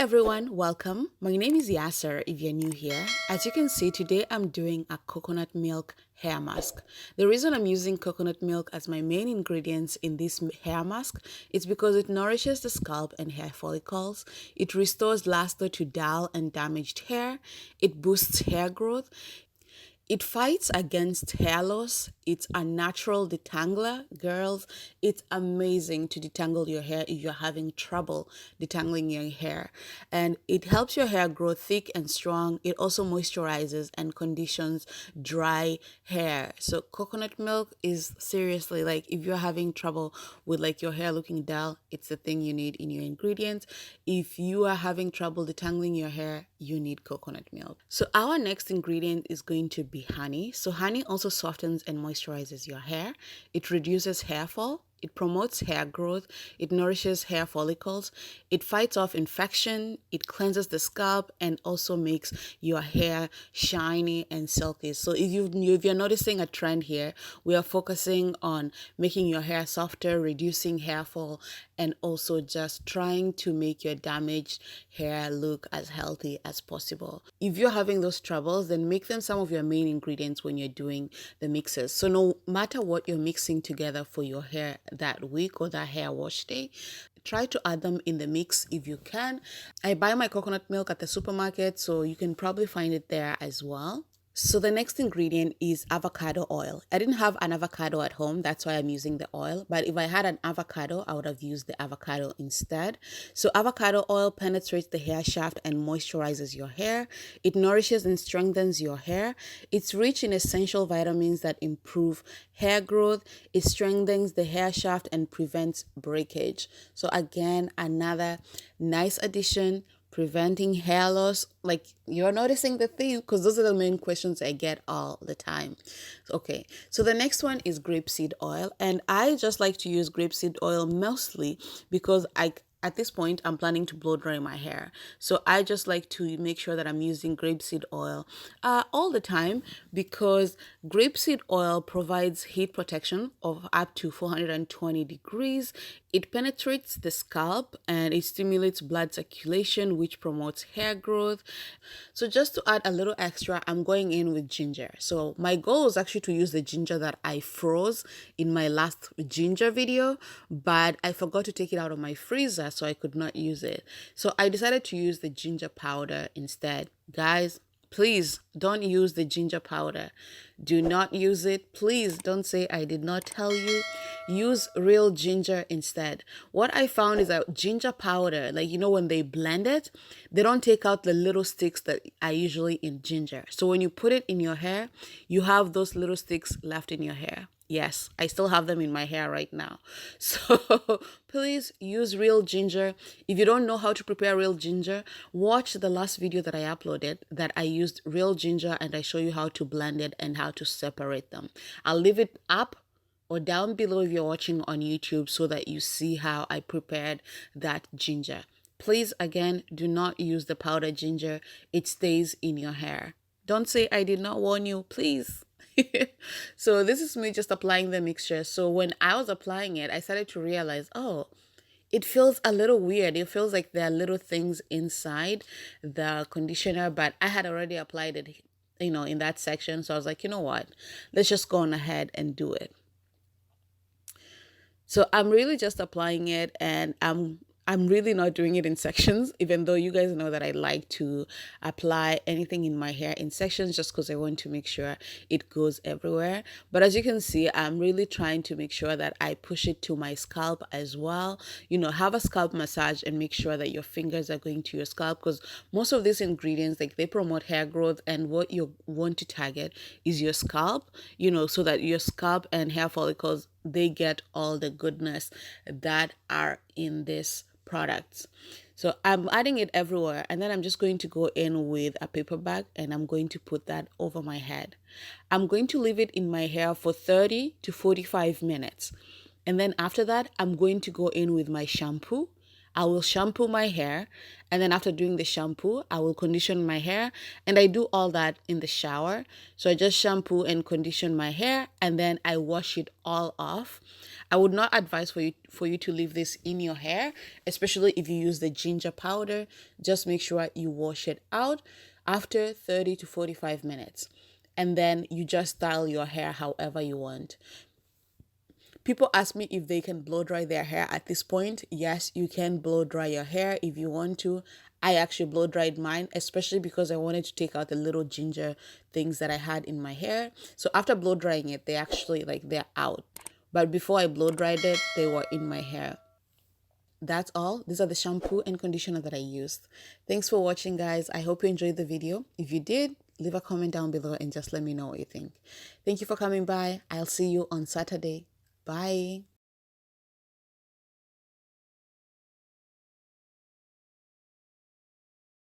everyone, welcome. My name is Yasser if you're new here. As you can see, today I'm doing a coconut milk hair mask. The reason I'm using coconut milk as my main ingredients in this hair mask is because it nourishes the scalp and hair follicles. It restores luster to dull and damaged hair. It boosts hair growth. It fights against hair loss. It's a natural detangler. Girls, it's amazing to detangle your hair if you're having trouble detangling your hair. And it helps your hair grow thick and strong. It also moisturizes and conditions dry hair. So coconut milk is seriously like if you're having trouble with like your hair looking dull, it's the thing you need in your ingredients. If you are having trouble detangling your hair, you need coconut milk. So our next ingredient is going to be honey. So honey also softens and moisturizes your hair. It reduces hair fall. It promotes hair growth. It nourishes hair follicles. It fights off infection. It cleanses the scalp and also makes your hair shiny and silky. So if you're noticing a trend here, we are focusing on making your hair softer, reducing hair fall, and also just trying to make your damaged hair look as healthy as possible. If you're having those troubles, then make them some of your main ingredients when you're doing the mixes. So no matter what you're mixing together for your hair that week or that hair wash day, try to add them in the mix if you can. I buy my coconut milk at the supermarket, so you can probably find it there as well. So the next ingredient is avocado oil. I didn't have an avocado at home, that's why I'm using the oil. But if I had an avocado, I would have used the avocado instead. So avocado oil penetrates the hair shaft and moisturizes your hair. It nourishes and strengthens your hair. It's rich in essential vitamins that improve hair growth. It strengthens the hair shaft and prevents breakage. So again, another nice addition, preventing hair loss. Like, you're noticing the theme because those are the main questions I get all the time. Okay, so the next one is grapeseed oil, and I just like to use grapeseed oil mostly because at this point, I'm planning to blow dry my hair. So I just like to make sure that I'm using grapeseed oil all the time because grapeseed oil provides heat protection of up to 420 degrees. It penetrates the scalp and it stimulates blood circulation, which promotes hair growth. So just to add a little extra, I'm going in with ginger. So my goal was actually to use the ginger that I froze in my last ginger video, but I forgot to take it out of my freezer, so I could not use it. So I decided to use the ginger powder instead. Guys, please don't use the ginger powder. Do not use it. Please don't say I did not tell you. Use real ginger instead. What I found is that ginger powder, like, when they blend it, they don't take out the little sticks that are usually in ginger. So when you put it in your hair, you have those little sticks left in your hair. Yes, I still have them in my hair right now. So please use real ginger. If you don't know how to prepare real ginger, watch the last video that I uploaded that I used real ginger and I show you how to blend it and how to separate them. I'll leave it up or down below if you're watching on YouTube so that you see how I prepared that ginger. Please, again, do not use the powdered ginger. It stays in your hair. Don't say I did not warn you, please. So this is me just applying the mixture. So when I was applying it, I started to realize, oh, it feels a little weird. It feels like there are little things inside the conditioner, but I had already applied it, in that section. So I was like, you know what? Let's just go on ahead and do it. So I'm really just applying it, and I'm really not doing it in sections, even though you guys know that I like to apply anything in my hair in sections just because I want to make sure it goes everywhere. But as you can see, I'm really trying to make sure that I push it to my scalp as well. Have a scalp massage and make sure that your fingers are going to your scalp because most of these ingredients, like, they promote hair growth, and what you want to target is your scalp, so that your scalp and hair follicles, they get all the goodness that are in this products. So I'm adding it everywhere, and then I'm just going to go in with a paper bag and I'm going to put that over my head. I'm going to leave it in my hair for 30 to 45 minutes. And then after that, I'm going to go in with my shampoo. I will shampoo my hair, and then after doing the shampoo, I will condition my hair, and I do all that in the shower. So I just shampoo and condition my hair, and then I wash it all off. I would not advise for you to leave this in your hair, especially if you use the ginger powder. Just make sure you wash it out after 30 to 45 minutes. And then you just style your hair however you want. People ask me if they can blow dry their hair at this point. Yes, you can blow dry your hair if you want to. I actually blow dried mine, especially because I wanted to take out the little ginger things that I had in my hair. So after blow drying it, they actually they're out. But before I blow dried it, they were in my hair. That's all. These are the shampoo and conditioner that I used. Thanks for watching, guys. I hope you enjoyed the video. If you did, leave a comment down below and just let me know what you think. Thank you for coming by. I'll see you on Saturday. Bye.